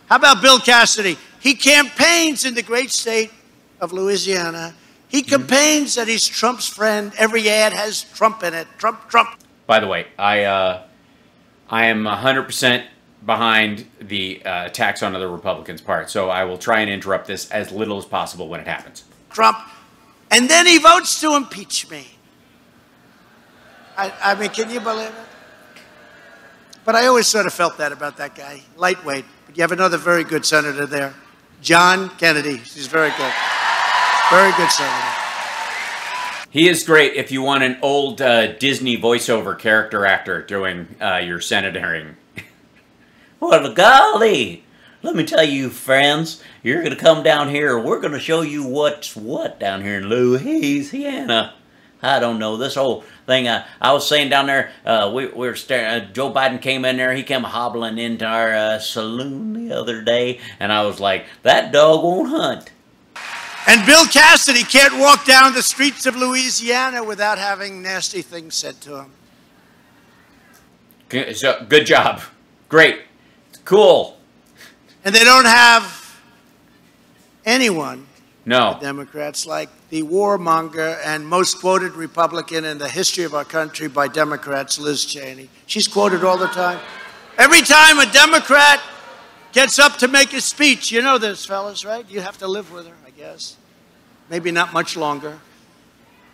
How about Bill Cassidy? He campaigns in the great state of Louisiana. He campaigns that he's Trump's friend. Every ad has Trump in it. Trump, Trump. By the way, I am 100% behind the attacks on the Republicans' part, so I will try and interrupt this as little as possible when it happens. Trump. And then he votes to impeach me. I mean, can you believe it? But I always sort of felt that about that guy. Lightweight. But you have another very good senator there. John Kennedy. He's very good. Very good senator. He is great if you want an old Disney voiceover character actor doing your senatoring. Well, golly, let me tell you, friends, you're going to come down here. We're going to show you what's what down here in Louisiana. I don't know, this whole thing, I was saying down there, we were staring, Joe Biden came in there, he came hobbling into our saloon the other day, and I was like, that dog won't hunt. And Bill Cassidy can't walk down the streets of Louisiana without having nasty things said to him. So, good job. Great. Cool. And they don't have anyone, no, the Democrats, like the warmonger and most quoted Republican in the history of our country by Democrats, Liz Cheney. She's quoted all the time. Every time a Democrat gets up to make a speech, you know this, fellas, right? You have to live with her, I guess. Maybe not much longer.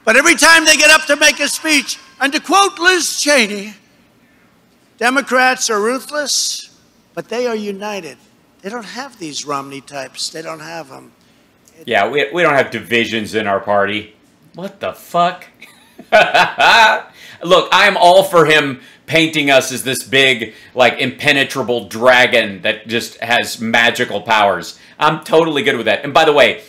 But every time they get up to make a speech, and to quote Liz Cheney, Democrats are ruthless, but they are united. They don't have these Romney types. They don't have them. Yeah, we don't have divisions in our party. What the fuck? Look, I'm all for him painting us as this big, like, impenetrable dragon that just has magical powers. I'm totally good with that. And by the way,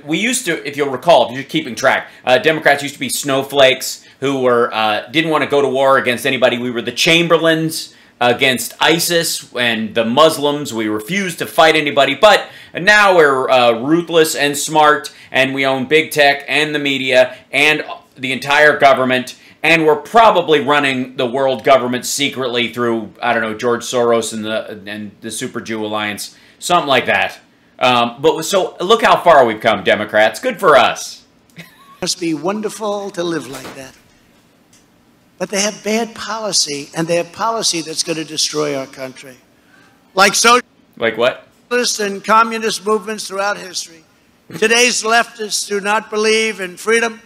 we used to, if you'll recall, if you're keeping track, Democrats used to be snowflakes who were didn't want to go to war against anybody. We were the Chamberlains against ISIS and the Muslims. We refused to fight anybody, but now we're ruthless and smart, and we own big tech and the media and the entire government, and we're probably running the world government secretly through, I don't know, George Soros and the Super Jew Alliance, something like that. But so look how far we've come, Democrats. Good for us. It must be wonderful to live like that. But they have bad policy, and they have policy that's going to destroy our country. Like what? Socialist and communist movements throughout history. Today's leftists do not believe in freedom,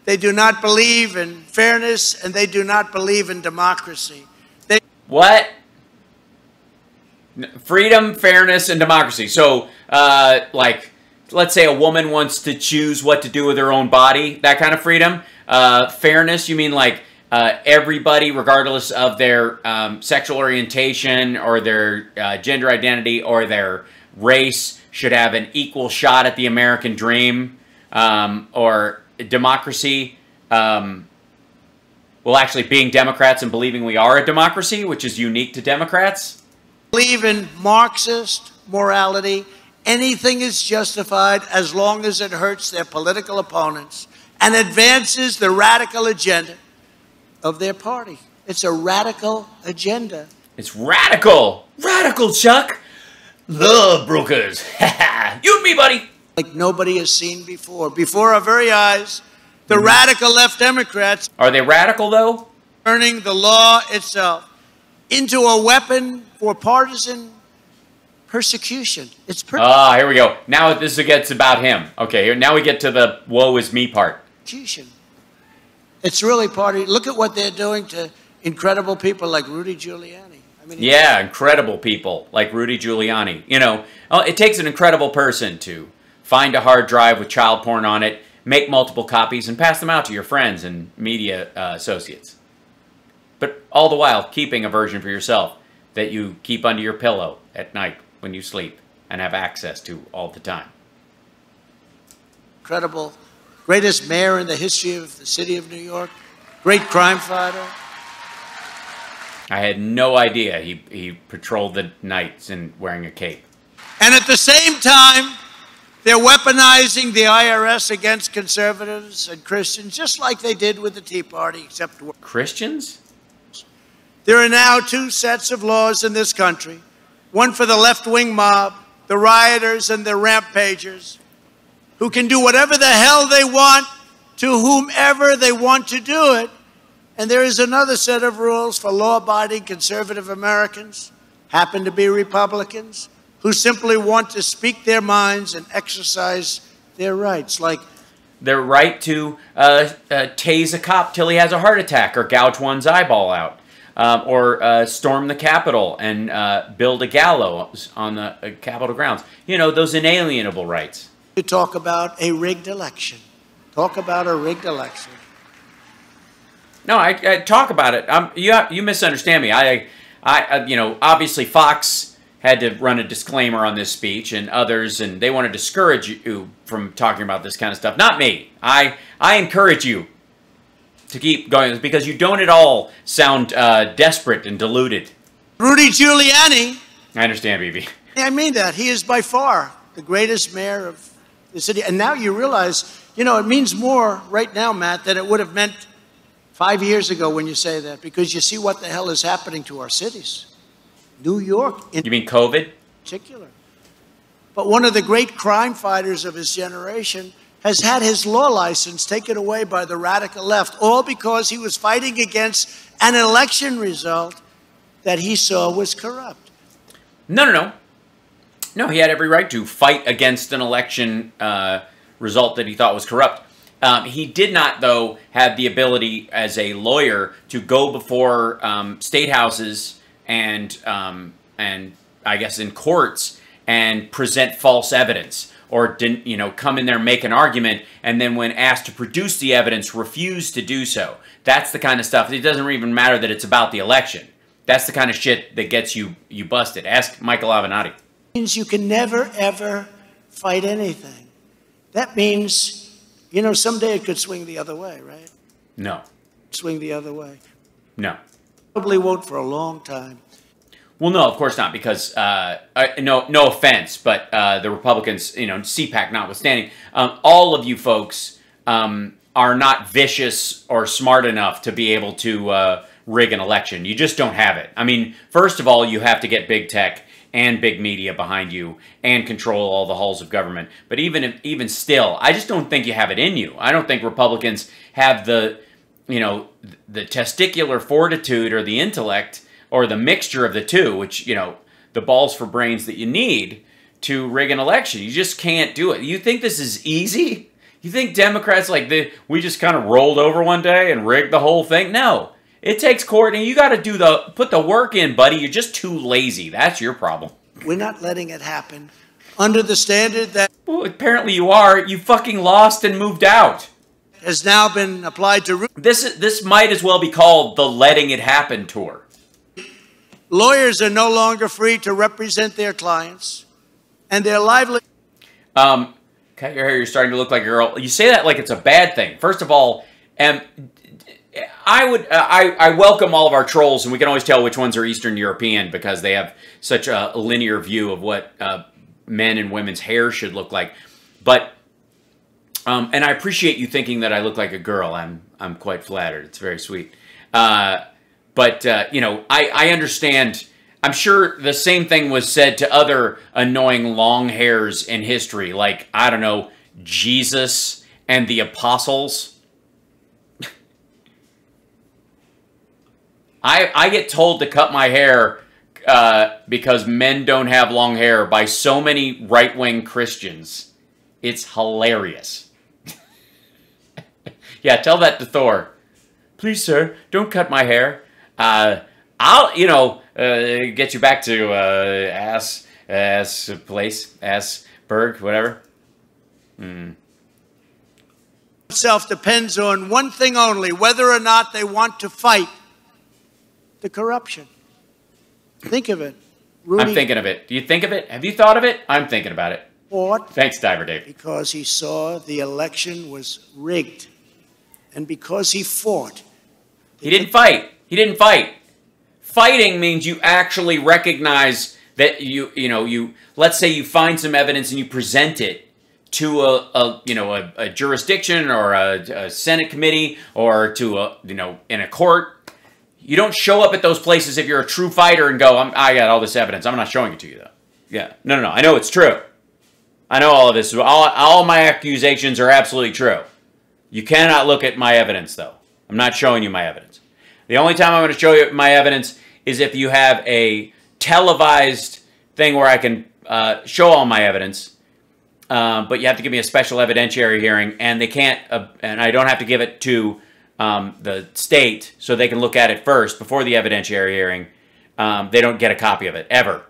they do not believe in fairness, and they do not believe in democracy. What? Freedom, fairness, and democracy. So, like, let's say a woman wants to choose what to do with her own body, that kind of freedom. Fairness, you mean like everybody, regardless of their sexual orientation or their gender identity or their race, should have an equal shot at the American dream, or democracy. Well, actually, being Democrats and believing we are a democracy, which is unique to Democrats. Believe in Marxist morality. Anything is justified as long as it hurts their political opponents and advances the radical agenda of their party. It's a radical agenda. It's radical. Radical, Chuck. Love brokers. You and me, buddy. Like nobody has seen before. Before our very eyes, the radical left Democrats. Are they radical, though? Turning the law itself into a weapon for partisan persecution. It's here we go. Now this gets about him. Okay, now we get to the woe is me part. Persecution. It's really party. Look at what they're doing to incredible people like Rudy Giuliani. I mean, yeah, incredible people like Rudy Giuliani. You know, it takes an incredible person to find a hard drive with child porn on it, make multiple copies, and pass them out to your friends and media associates. But all the while, keeping a version for yourself that you keep under your pillow at night when you sleep and have access to all the time. Incredible. Greatest mayor in the history of the city of New York. Great crime fighter. I had no idea he patrolled the nights and wearing a cape. And at the same time, they're weaponizing the IRS against conservatives and Christians, just like they did with the Tea Party, except Christians? There are now two sets of laws in this country one for the left-wing mob, the rioters and the rampagers, who can do whatever the hell they want to whomever they want to do it. And there is another set of rules for law-abiding conservative Americans, happen to be Republicans, who simply want to speak their minds and exercise their rights, like their right to tase a cop till he has a heart attack or gouge one's eyeball out, or storm the Capitol and build a gallows on the Capitol grounds. You know, those inalienable rights. to talk about a rigged election. Talk about a rigged election. No, I talk about it. You misunderstand me. You know, obviously Fox had to run a disclaimer on this speech, and others, and they want to discourage you from talking about this kind of stuff. Not me. I encourage you to keep going, because you don't at all sound desperate and deluded. Rudy Giuliani. I understand, BB. I mean that. He is by far the greatest mayor of the city. And now you realize, you know, it means more right now, Matt, than it would have meant 5 years ago when you say that, because you see what the hell is happening to our cities. New York in You mean COVID? particular. But one of the great crime fighters of his generation has had his law license taken away by the radical left, all because he was fighting against an election result that he saw was corrupt. No. No, he had every right to fight against an election result that he thought was corrupt. He did not, though, have the ability as a lawyer to go before state houses and I guess in courts and present false evidence, or didn't, you know, come in there and make an argument, and then when asked to produce the evidence, refuse to do so. That's the kind of stuff. It doesn't even matter that it's about the election. That's the kind of shit that gets you busted. Ask Michael Avenatti. Means you can never, ever fight anything. That means, you know, someday it could swing the other way, right? No. Swing the other way. No. Probably won't for a long time. Well, no, of course not, because, no offense, but the Republicans, you know, CPAC notwithstanding, all of you folks are not vicious or smart enough to be able to rig an election. You just don't have it. I mean, first of all, you have to get big tech and big media behind you and control all the halls of government. But even still, I just don't think you have it in you. I don't think Republicans have the, you know, the testicular fortitude or the intellect or the mixture of the two, which, you know, the balls for brains that you need to rig an election. You just can't do it. You think this is easy? You think Democrats, like, we just kind of rolled over one day and rigged the whole thing? No. It takes court, and you got to put the work in, buddy. You're just too lazy. That's your problem. We're not letting it happen under the standard that Well, apparently you are. You fucking lost and moved out. has now been applied to This might as well be called the Letting It Happen tour. lawyers are no longer free to represent their clients, and their livelihood. Cut your hair. You're starting to look like a girl. You say that like it's a bad thing. First of all, I welcome all of our trolls, and we can always tell which ones are Eastern European because they have such a linear view of what men and women's hair should look like. But and I appreciate you thinking that I look like a girl. I'm quite flattered. It's very sweet. But you know, I understand. I'm sure the same thing was said to other annoying long hairs in history, like, I don't know, Jesus and the apostles. I get told to cut my hair because men don't have long hair by so many right-wing Christians. It's hilarious. Yeah, tell that to Thor. Please, sir, don't cut my hair. I'll, you know, get you back to ass place, Assburg, whatever. Itself depends on one thing only: whether or not they want to fight the corruption. Think of it. Rudy I'm thinking of it. Do you think of it? Have you thought of it? I'm thinking about it. fought Thanks, Diver Dave. because he saw the election was rigged, and because he fought. He didn't fight. He didn't fight. Fighting means you actually recognize that you let's say you find some evidence and you present it to a jurisdiction or a Senate committee or to in a court. You don't show up at those places if you're a true fighter and go, I got all this evidence. I'm not showing it to you, though. Yeah. No. I know it's true. I know all of this. All my accusations are absolutely true. You cannot look at my evidence, though. I'm not showing you my evidence. The only time I'm going to show you my evidence is if you have a televised thing where I can show all my evidence, but you have to give me a special evidentiary hearing, and they can't, and I don't have to give it to the state so they can look at it first before the evidentiary hearing. They don't get a copy of it, ever.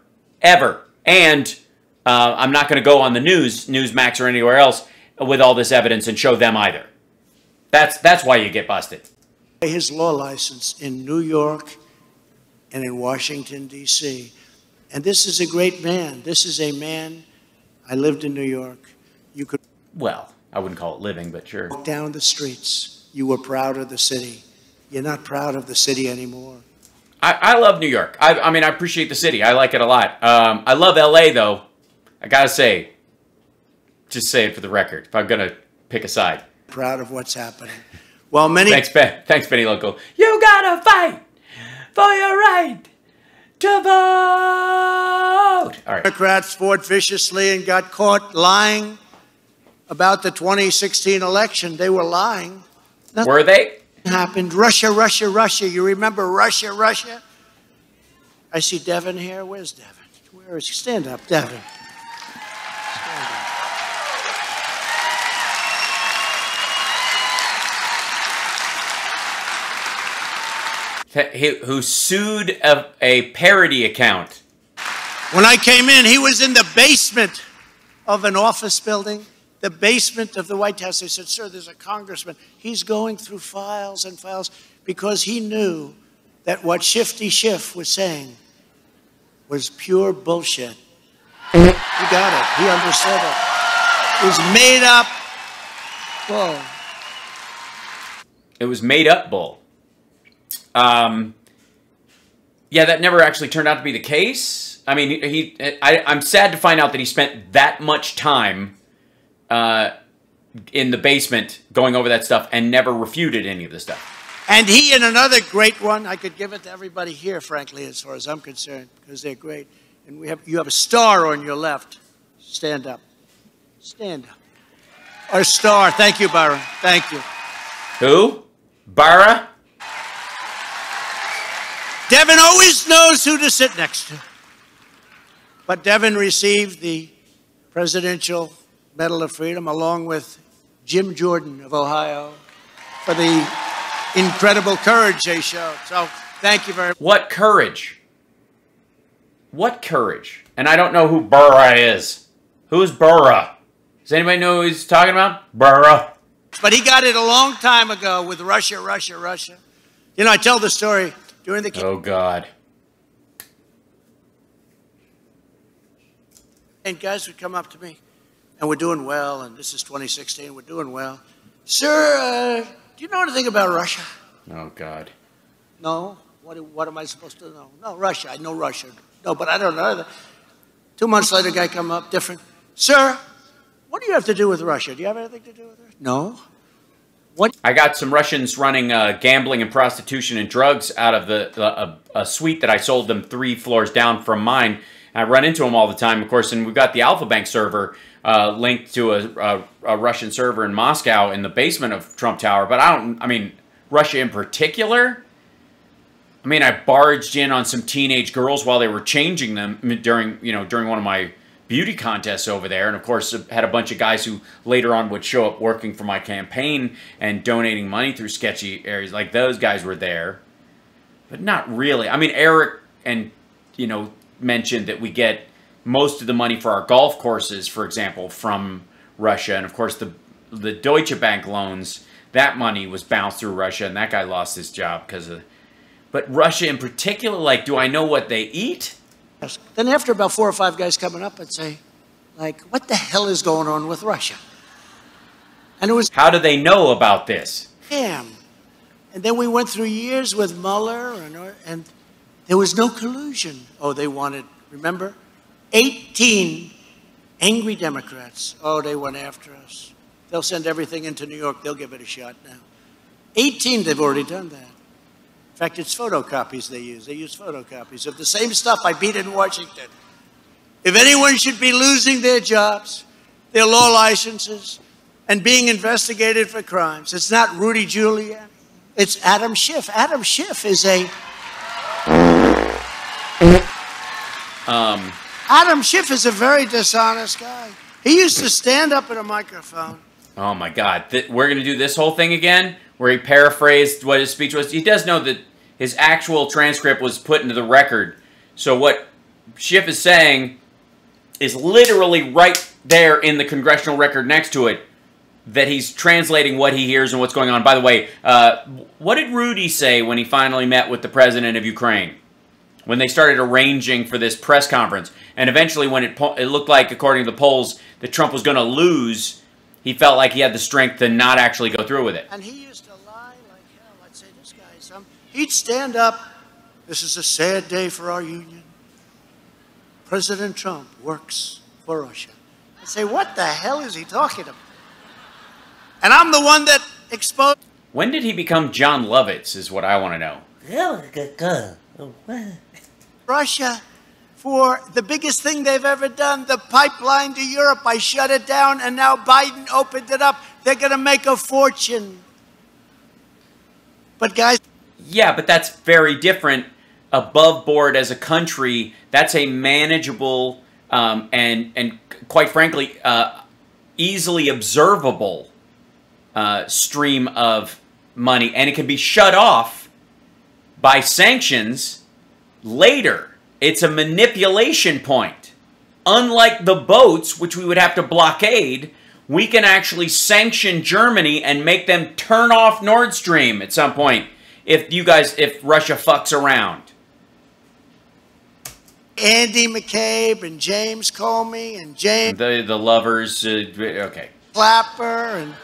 And I'm not going to go on the news, Newsmax or anywhere else, with all this evidence and show them either. That's why you get busted. His law license in New York and in Washington, D.C. And this is a great man. This is a man. I lived in New York. You could, well, I wouldn't call it living, but sure, walk down the streets. You were proud of the city. You're not proud of the city anymore. I love New York. I mean, I appreciate the city. I like it a lot. I love L.A., though. I got to say, just say it for the record, if I'm going to pick a side. Proud of what's happening. Well, many... Thanks, Benny Loco. You got to fight for your right to vote. All right. Democrats fought viciously and got caught lying about the 2016 election. They were lying. Nothing were they? Happened. Russia. You remember Russia? I see Devin here. Where's Devin? Where is he? Stand up, Devin. Who sued a parody account. When I came in, he was in the basement of an office building, the basement of the White House. They said, sir, there's a congressman. He's going through files and files because he knew that what Shifty Schiff was saying was pure bullshit. He got it. He understood it. It was made up bull. It was made up bull. Yeah, that never actually turned out to be the case. I mean, I'm sad to find out that he spent that much time in the basement going over that stuff and never refuted any of the stuff. And he and another great one, I could give it to everybody here, frankly, as far as I'm concerned, because they're great. And you have a star on your left. Stand up. Stand up. Our star. Thank you, Byron. Thank you. Who? Barra? Devin always knows who to sit next to. But Devin received the Presidential Medal of Freedom along with Jim Jordan of Ohio for the incredible courage they showed. So thank you very much. What courage? What courage? And I don't know who Barra is. Who's Barra? Does anybody know who he's talking about? Barra. But he got it a long time ago with Russia. You know, I tell the story during the... Oh, God. And guys would come up to me, and we're doing well, and this is 2016, we're doing well. Sir, do you know anything about Russia? Oh, God. No? What am I supposed to know? No, Russia. I know Russia. No, but I don't know that. 2 months later, a guy come up, different. Sir, what do you have to do with Russia? Do you have anything to do with it? No. What? I got some Russians running gambling and prostitution and drugs out of a suite that I sold them 3 floors down from mine. I run into them all the time, of course, and we've got the Alpha Bank server linked to a Russian server in Moscow in the basement of Trump Tower. But I mean, Russia in particular, I mean, I barged in on some teenage girls while they were changing them during one of my beauty contests over there, and of course had a bunch of guys who later on would show up working for my campaign and donating money through sketchy areas. Like, those guys were there, but not really. I mean, Eric and mentioned that we get most of the money for our golf courses, for example, from Russia, and of course the Deutsche Bank loans, that money was bounced through Russia, and that guy lost his job because of. But Russia in particular, like, do I know what they eat? Then after about 4 or 5 guys coming up and say, like, what the hell is going on with Russia? And it was... How do they know about this? Damn. And then we went through years with Mueller, and there was no collusion. Oh, they wanted, remember? 18 angry Democrats. Oh, they went after us. They'll send everything into New York. They'll give it a shot now. 18, they've already done that. In fact, it's photocopies they use. They use photocopies of the same stuff I beat in Washington. If anyone should be losing their jobs, their law licenses, and being investigated for crimes, it's not Rudy Giuliani. It's Adam Schiff. Adam Schiff is a... Adam Schiff is a very dishonest guy. He used to stand up at a microphone. Oh, my God. We're going to do this whole thing again, where he paraphrased what his speech was. He does know that his actual transcript was put into the record. So what Schiff is saying is literally right there in the congressional record next to it, that he's translating what he hears and what's going on. By the way, what did Rudy say when he finally met with the president of Ukraine? When they started arranging for this press conference. And eventually when it looked like, according to the polls, that Trump was going to lose, he felt like he had the strength to not actually go through with it. And he used to lie like hell. I'd say, this guy, he'd stand up. This is a sad day for our union. President Trump works for Russia. I'd say, what the hell is he talking about? And I'm the one that exposed... When did he become John Lovitz is what I want to know. Russia for the biggest thing they've ever done, the pipeline to Europe. I shut it down, and now Biden opened it up. They're going to make a fortune. But guys... Yeah, but that's very different. Above board as a country, that's a manageable and quite frankly, easily observable stream of money. And it can be shut off by sanctions later. It's a manipulation point. Unlike the boats, which we would have to blockade, we can actually sanction Germany and make them turn off Nord Stream at some point if Russia fucks around. Andy McCabe and James Comey and James... The lovers, okay. Clapper and...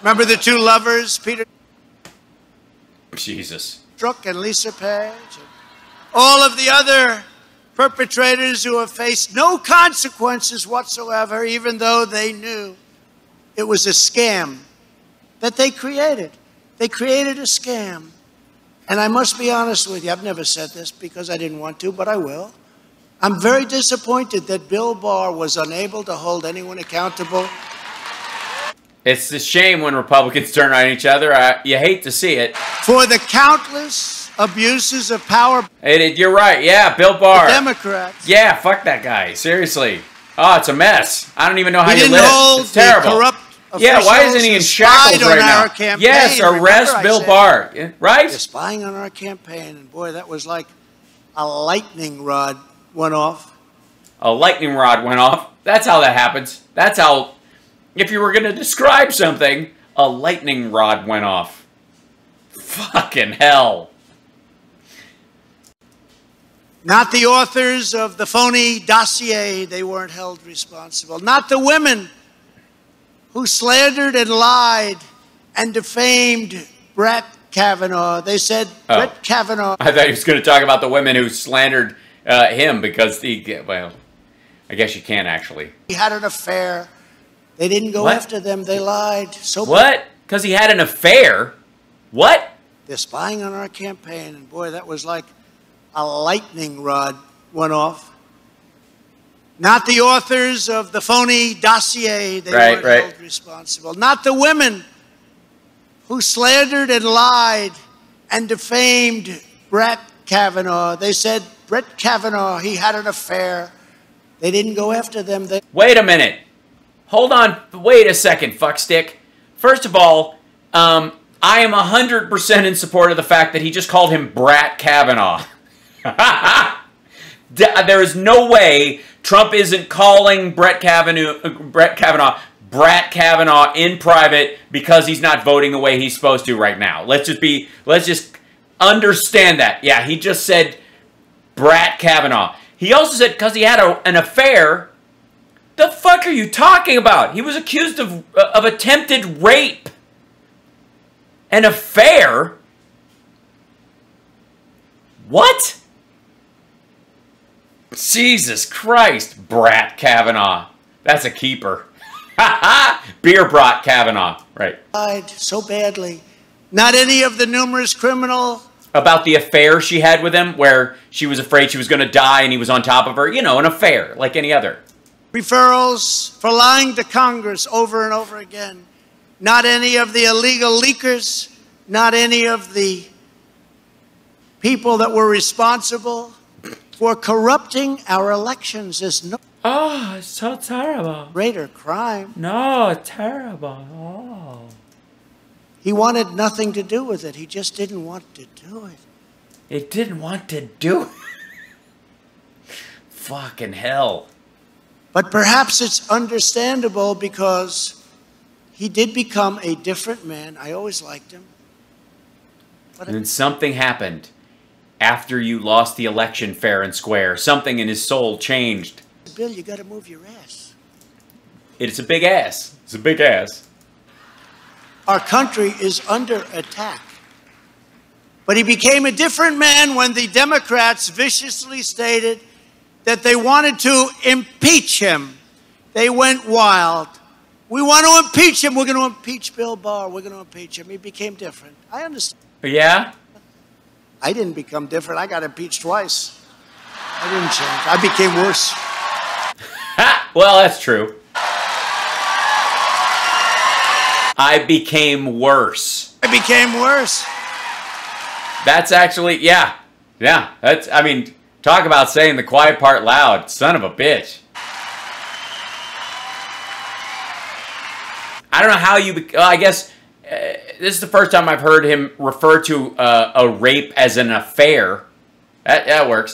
Remember the two lovers, Peter... Jesus. Strzok and Lisa Page, and all of the other perpetrators who have faced no consequences whatsoever, even though they knew it was a scam that they created. They created a scam. And I must be honest with you, I've never said this because I didn't want to, but I will. I'm very disappointed that Bill Barr was unable to hold anyone accountable. It's a shame when Republicans turn on each other. You hate to see it. For the countless abuses of power. You're right. Yeah, Bill Barr. The Democrats. Yeah, fuck that guy. Seriously. Oh, it's a mess. I don't even know how you live. It's terrible. Corrupt yeah, why isn't he in shackles right now? Campaign. Yes, arrest Bill Barr. Yeah, right? They're spying on our campaign. And boy, that was like a lightning rod went off. A lightning rod went off. That's how that happens. That's how... If you were going to describe something, a lightning rod went off. Fucking hell. Not the authors of the phony dossier, they weren't held responsible. Not the women who slandered and lied and defamed Brett Kavanaugh. They said Brett Kavanaugh... I thought he was going to talk about the women who slandered him because well, I guess you can actually. He had an affair. They didn't go after them. They lied. So what? Because he had an affair? What? They're spying on our campaign. And boy, that was like a lightning rod went off. Not the authors of the phony dossier. They weren't held responsible. Not the women who slandered and lied and defamed Brett Kavanaugh. They said Brett Kavanaugh, he had an affair. They didn't go after them. Wait a minute. Hold on, wait a second, fuckstick. First of all, I am 100% in support of the fact that he just called him Brat Kavanaugh. There is no way Trump isn't calling Brett Kavanaugh Brat Kavanaugh in private because he's not voting the way he's supposed to right now. Let's just understand that. Yeah, he just said Brat Kavanaugh. He also said because he had an affair. The fuck are you talking about? He was accused of attempted rape. An affair? What? Jesus Christ, Brat Kavanaugh. That's a keeper. Beer brat Kavanaugh. Right. Lied so badly. Not any of the numerous criminal... About the affair she had with him, where she was afraid she was going to die and he was on top of her. You know, an affair, like any other. Referrals for lying to Congress over and over again. Not any of the illegal leakers. Not any of the people that were responsible for corrupting our elections. There's no... Oh, it's so terrible. Greater crime. No, terrible. Oh. He wanted nothing to do with it. He just didn't want to do it. It didn't want to do it. Fucking hell. But perhaps it's understandable because he did become a different man. I always liked him. But and then something happened after you lost the election fair and square. Something in his soul changed. Bill, you got to move your ass. It's a big ass. It's a big ass. Our country is under attack. But he became a different man when the Democrats viciously stated that they wanted to impeach him. They went wild. We want to impeach him. We're going to impeach Bill Barr. We're going to impeach him. He became different. I understand. Yeah? I didn't become different. I got impeached twice. I didn't change. I became worse. Well, that's true. I became worse. I became worse. That's actually, yeah. Yeah, that's, I mean, talk about saying the quiet part loud. Son of a bitch. I don't know how you, I guess, this is the first time I've heard him refer to a rape as an affair. That works.